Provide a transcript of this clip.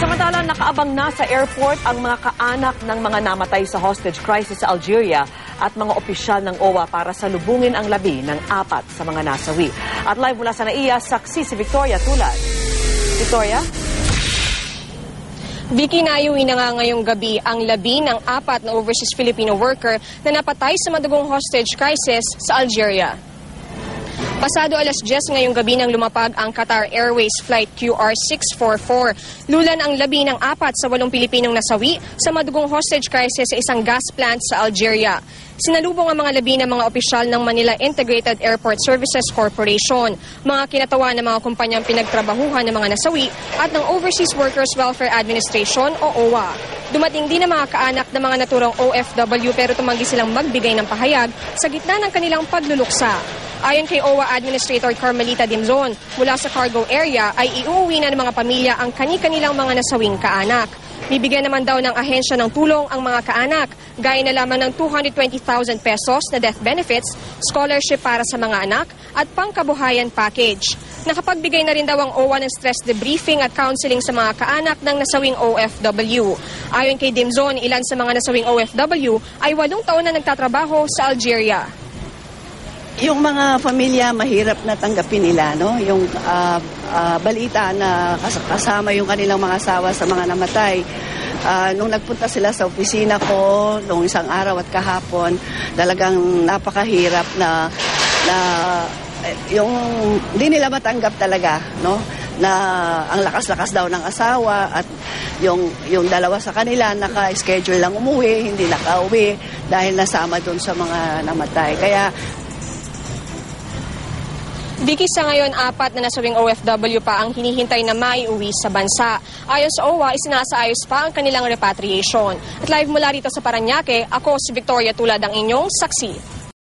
Samantala, nakaabang na sa airport ang mga kaanak ng mga namatay sa hostage crisis sa Algeria at mga opisyal ng OWA para salubungin ang labi ng 4 sa mga nasawi. At live mula sa NAIA, saksi si Victoria Tulad. Victoria? Vicky, naiuwi na nga ngayong gabi ang labi ng 4 na overseas Filipino worker na napatay sa madugong hostage crisis sa Algeria. Pasado alas 10 ngayong gabi nang lumapag ang Qatar Airways Flight QR644. Lulan ang labi ng 4 sa 8 Pilipinong nasawi sa madugong hostage crisis sa isang gas plant sa Algeria. Sinalubong ang mga labi ng mga opisyal ng Manila Integrated Airport Services Corporation, mga kinatawa ng mga kumpanyang pinagtrabahuhan ng mga nasawi at ng Overseas Workers Welfare Administration o OWA. Dumating din ang mga kaanak ng mga naturang OFW pero tumanggi silang magbigay ng pahayag sa gitna ng kanilang pagluluksa. Ayon kay OWA Administrator Carmelita Dimzon, mula sa cargo area ay iuwi na ng mga pamilya ang kani-kanilang mga nasawing kaanak. Bibigyan naman daw ng ahensya ng tulong ang mga kaanak, gaya na lamang ng 220,000 pesos na death benefits, scholarship para sa mga anak at pangkabuhayan package. Nakapagbigay na rin daw ang OWA ng stress debriefing at counseling sa mga kaanak ng nasawing OFW. Ayon kay Dimzon, ilan sa mga nasawing OFW ay 8 taon na nagtatrabaho sa Algeria. Yung mga pamilya, mahirap na tanggapin nila, no? Yung balita na kasama yung kanilang mga asawa sa mga namatay. Nung nagpunta sila sa opisina ko, nung isang araw at kahapon, talagang napakahirap na yung hindi nila matanggap talaga, no? Na ang lakas-lakas daw ng asawa at yung dalawa sa kanila naka-schedule lang umuwi, hindi nakauwi dahil nasama doon sa mga namatay. Kaya Vicky, sa ngayon 4 na nasawing OFW pa ang hinihintay na maiuwi sa bansa. Ayon sa OWA, isinasaayos pa ang kanilang repatriation. At live mula rito sa Parañaque, ako si Victoria Tulad, ang inyong saksi.